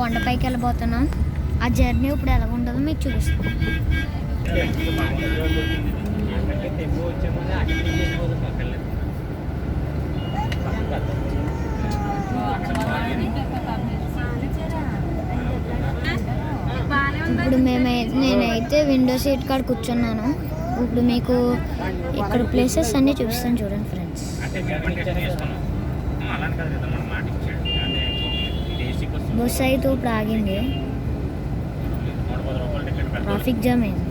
కొండపైకి వెళ్ళిపోతున్నాం. ఆ జర్నీ ఇప్పుడు ఎలా ఉంటుందో మీకు చూపిస్తాం. ఇప్పుడు నేనైతే విండో సీట్ కాడ కూర్చున్నాను. ఇప్పుడు మీకు ఇక్కడ ప్లేసెస్ అన్నీ చూపిస్తాను చూడండి ఫ్రెండ్స్. బస్సు అయితే ఇప్పుడు ఆగింది, ట్రాఫిక్ జామ్ అయింది.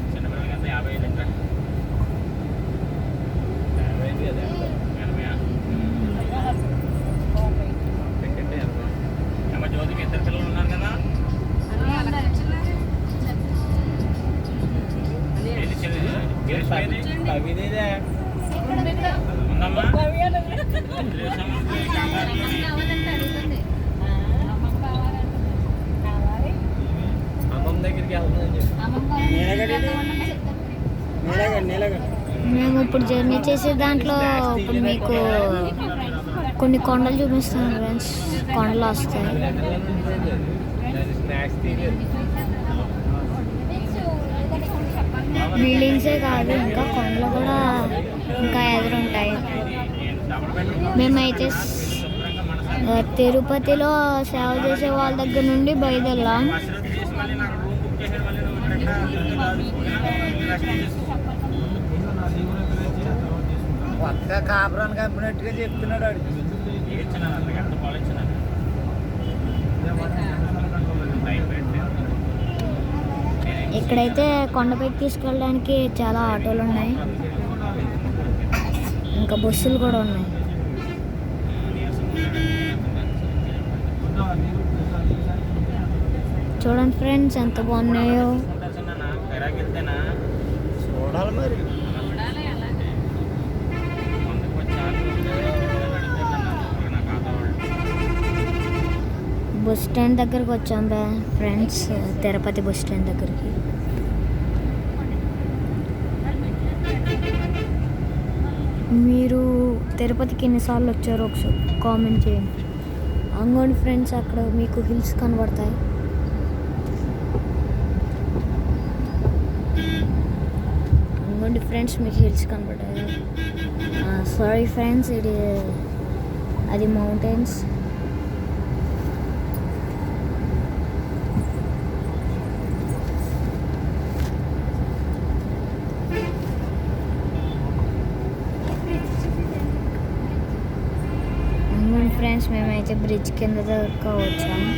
మేము ఇప్పుడు జర్నీ చేసే దాంట్లో ఇప్పుడు మీకు కొన్ని కొండలు చూపిస్తాను ఫ్రెండ్స్. కొండలు వస్తాయి, బిల్డింగ్సే కాదు ఇంకా కొండలు కూడా ఇంకా ఎదురుంటాయి. మేమైతే తిరుపతిలో సేవ చేసే వాళ్ళ దగ్గర నుండి బయలుదేరాం. కొత్తగా కాపురాన్ని కంపినట్టుగా చెప్తున్నాడు. ఇక్కడైతే కొండపైకి తీసుకెళ్ళడానికి చాలా ఆటోలు ఉన్నాయి, ఇంకా బస్సులు కూడా ఉన్నాయి. చూడండి ఫ్రెండ్స్ ఎంత బాగున్నాయో. చూడాలి మరి. బస్ స్టాండ్ దగ్గరకు వచ్చాం ఫ్రెండ్స్, తిరుపతి బస్ స్టాండ్ దగ్గరికి. మీరు తిరుపతికి ఎన్నిసార్లు వచ్చారో ఒకసారి కామెంట్ చేయండి. అంగోండి ఫ్రెండ్స్, అక్కడ మీకు హిల్స్ కనబడతాయి. అంగోండి ఫ్రెండ్స్, మీకు హిల్స్ కనబడతాయి. సారీ ఫ్రెండ్స్, అది మౌంటైన్స్. ఫ్రెండ్స్ మేమైతే బ్రిడ్జ్ కింద దాకా వచ్చాము.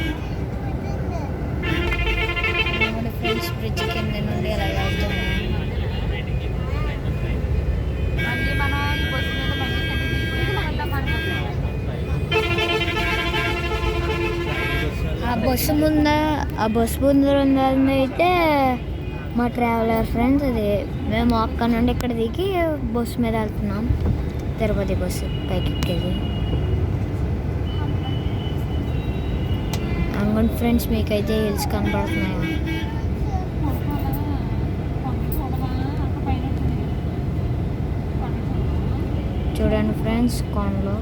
ఫ్రెండ్స్ బ్రిడ్జ్ కింద నుండి అలా వెళ్తున్నాము. ఆ బస్సు ముందర ఉన్నది అయితే మా ట్రావెలర్ ఫ్రెండ్స్. అది మేము అక్కడ నుండి ఇక్కడ దిగి బస్సు మీద వెళ్తున్నాం. తిరుపతి బస్సు పైకి ఎక్కేది. అంగన్ ఫ్రెండ్స్, మీకైతే హిల్స్ కనబడుతున్నాయా? చూడండి ఫ్రెండ్స్ కొండలు.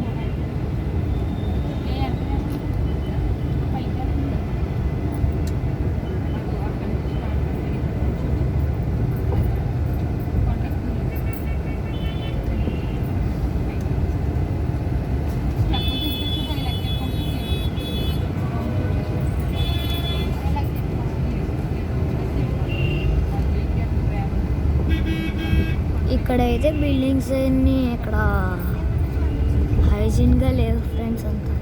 ఇక్కడైతే బిల్డింగ్స్ అన్నీ ఇక్కడ హైజీన్గా లేవు ఫ్రెండ్స్ అంతా.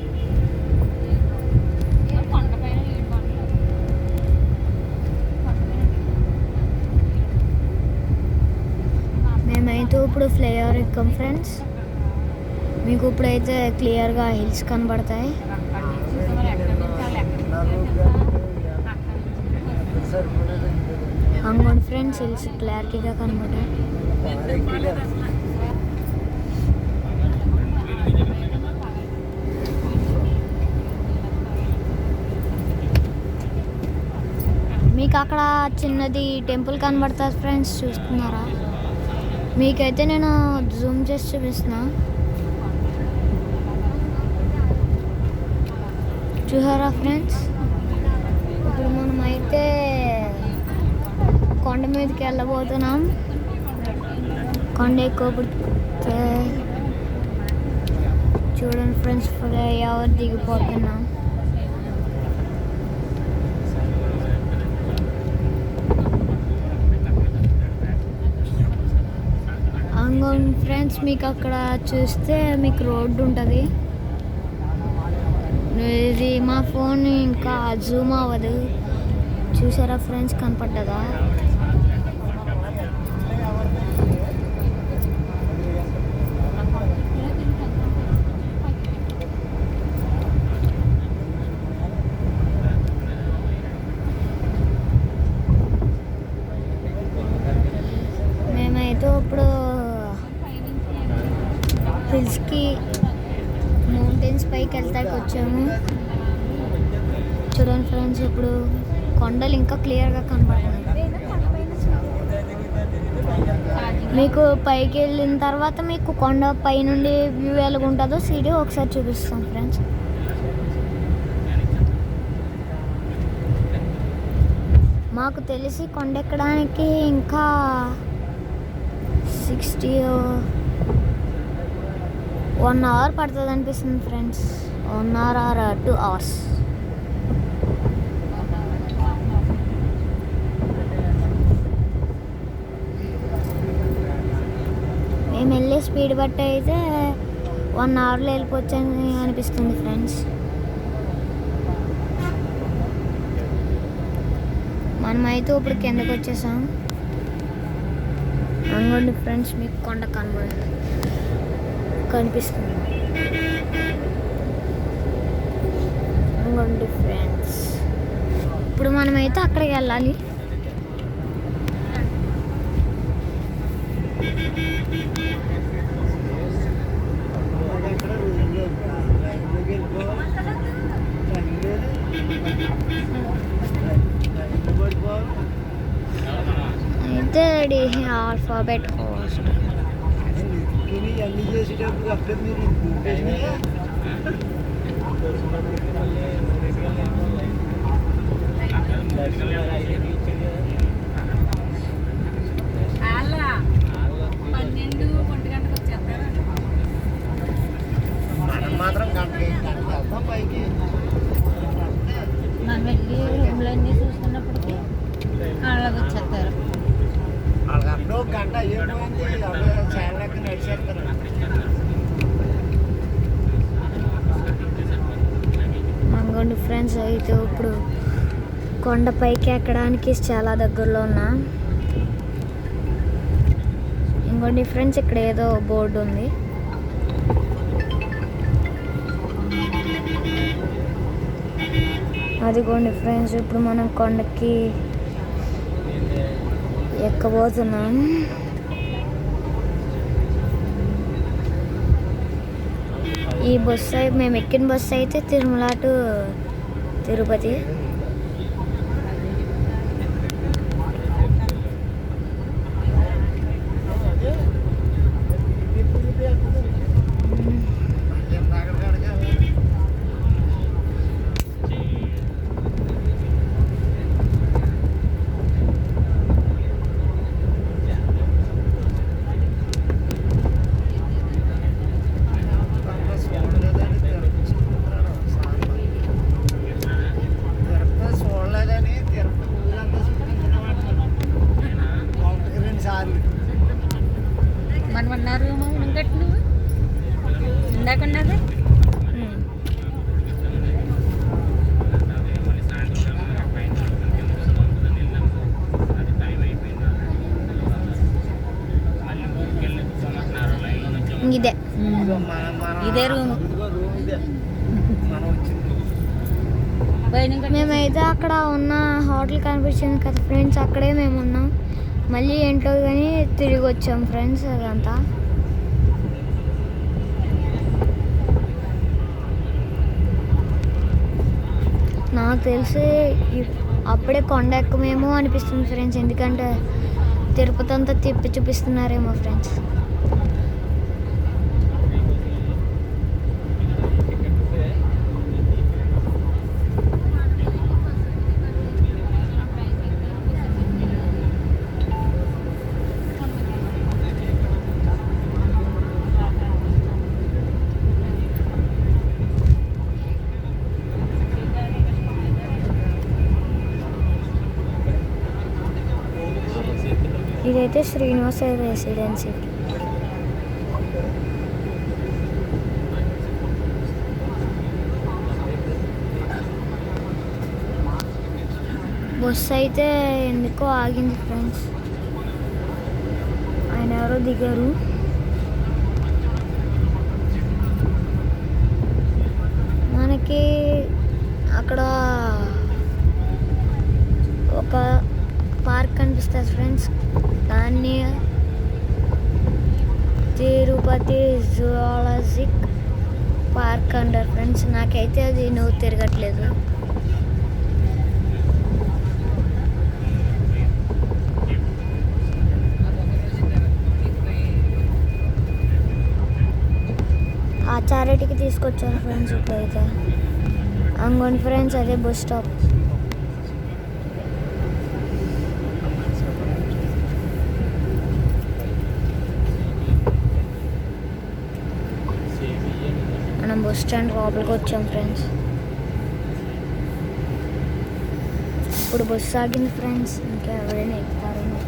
మేమైతే ఇప్పుడు ఫ్లైఓవర్ ఎక్కాం ఫ్రెండ్స్. మీకు ఇప్పుడైతే క్లియర్గా హిల్స్ కనబడతాయి. అంగోండి ఫ్రెండ్స్, హిల్స్ క్లారిటీగా కనబడతాయి. మీకు అక్కడ చిన్నది టెంపుల్ కనబడుతుంది ఫ్రెండ్స్, చూస్తున్నారా? మీకైతే నేను జూమ్ చేసి చూపిస్తున్నా. చూసారా ఫ్రెండ్స్? ఇప్పుడు మనమైతే కొండ మీదకి వెళ్ళబోతున్నాం. కొండ ఎక్కువతే చూడండి ఫ్రెండ్స్, ఎవరు దిగిపోతున్నాం. అంగోండి ఫ్రెండ్స్, మీకు అక్కడ చూస్తే మీకు రోడ్డు ఉంటుంది. ఇది మా ఫోన్ ఇంకా జూమ్ అవ్వదు. చూసారా ఫ్రెండ్స్, కనపడ్డదా? మేమైతే ఇప్పుడు హిల్స్కి, మౌంటైన్స్ పైకి వెళ్తాకి వచ్చాము. చూడండి ఫ్రెండ్స్, ఇప్పుడు కొండలు ఇంకా క్లియర్గా కనపడుతున్నాయి. మీకు పైకి వెళ్ళిన తర్వాత మీకు కొండ పై నుండి వ్యూ ఎలాగుంటుందో సీడీ ఒకసారి చూపిస్తాం ఫ్రెండ్స్. మాకు తెలిసి కొండ ఎక్కడానికి ఇంకా 1 అవర్ పడుతుంది అనిపిస్తుంది ఫ్రెండ్స్. 1 hour are 2 hours. మేము వెళ్ళే స్పీడ్ బట్టి అయితే 1 అవర్లో వెళ్ళిపోవచ్చు అని అనిపిస్తుంది ఫ్రెండ్స్. మనమైతే ఇప్పుడు కిందకి వచ్చేసాం. అనుకోండి ఫ్రెండ్స్, మీకు కొండ కనిపిస్తుంది. అనుకోండి ఫ్రెండ్స్, ఇప్పుడు మనమైతే అక్కడికి వెళ్ళాలి. అయితే ఆల్ఫాబెట్ హోస్ట్ అన్ని చేసేటప్పుడు అక్కడ మీరు మనం మాత్రం గంటకి వెళ్తాం పైకి. మనం వెళ్ళి రూమ్లన్నీ చూసుకున్నప్పటికీ వాళ్ళకి వచ్చేస్తారు. వాళ్ళకి అప్పుడు ఒక గంట అయిపోయింది. చాలా లెక్క నడిచేస్తారు. అనుకోండి ఫ్రెండ్స్, అయితే ఇప్పుడు కొండపైకి ఎక్కడానికి చాలా దగ్గరలో ఉన్నా. ఇంకోండి ఫ్రెండ్స్, ఇక్కడ ఏదో బోర్డు ఉంది. అదిగోండి ఫ్రెండ్స్, ఇప్పుడు మనం కొండకి ఎక్కబోతున్నాం. ఈ బస్సు మేము ఎక్కిన బస్సు అయితే తిరుమల టు తిరుపతి. మనం అన్నారు గట్టు ఇందాకన్నది. ఇదే ఇదే రూము. మేమైతే అక్కడ ఉన్న హోటల్ కనిపించింది కదా ఫ్రెండ్స్, అక్కడే మేము ఉన్నాం. మళ్ళీ ఏంటో కానీ తిరిగి వచ్చాం ఫ్రెండ్స్. అదంతా నాకు తెలిసి అప్పుడే కొండ ఎక్కమేమో అనిపిస్తుంది ఫ్రెండ్స్. ఎందుకంటే తిరుపతి అంతా తిప్పి చూపిస్తున్నారేమో ఫ్రెండ్స్. ఇదైతే శ్రీనివాస రెసిడెన్సీ. బస్సు అయితే ఎందుకో ఆగింది ఫ్రెండ్స్. ఆయన ఎవరో దిగారు. మనకి అక్కడ ఒక పార్క్ కనిపిస్తుంది ఫ్రెండ్స్. దాన్ని తిరుపతి జువాలజిక్ పార్క్ అంటారు ఫ్రెండ్స్. నాకైతే అది నువ్వు తిరగట్లేదు. ఆ చారిటీకి తీసుకొచ్చాను ఫ్రెండ్స్. ఇప్పుడైతే అంగోని ఫ్రెండ్స్, అదే బస్ స్టాప్. మనం బస్ స్టాండ్ లోపలికి వచ్చాం ఫ్రెండ్స్. ఇప్పుడు బస్సు ఆగింది ఫ్రెండ్స్. ఇంకా ఎవరైనా ఎక్కుతారేమో.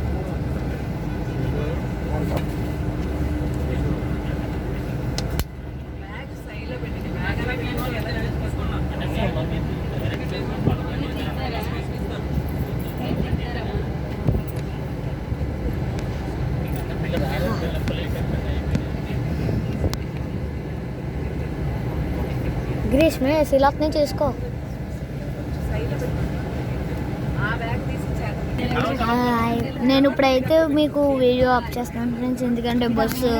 గ్రీష్మ సిలాప్ని చేసుకో. నేను ఇప్పుడైతే మీకు వీడియో ఆఫ్ చేస్తున్నాను ఫ్రెండ్స్. ఎందుకంటే బస్సు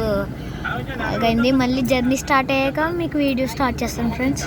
అయింది. మళ్ళీ జర్నీ స్టార్ట్ అయ్యాక మీకు వీడియో స్టార్ట్ చేస్తాను ఫ్రెండ్స్.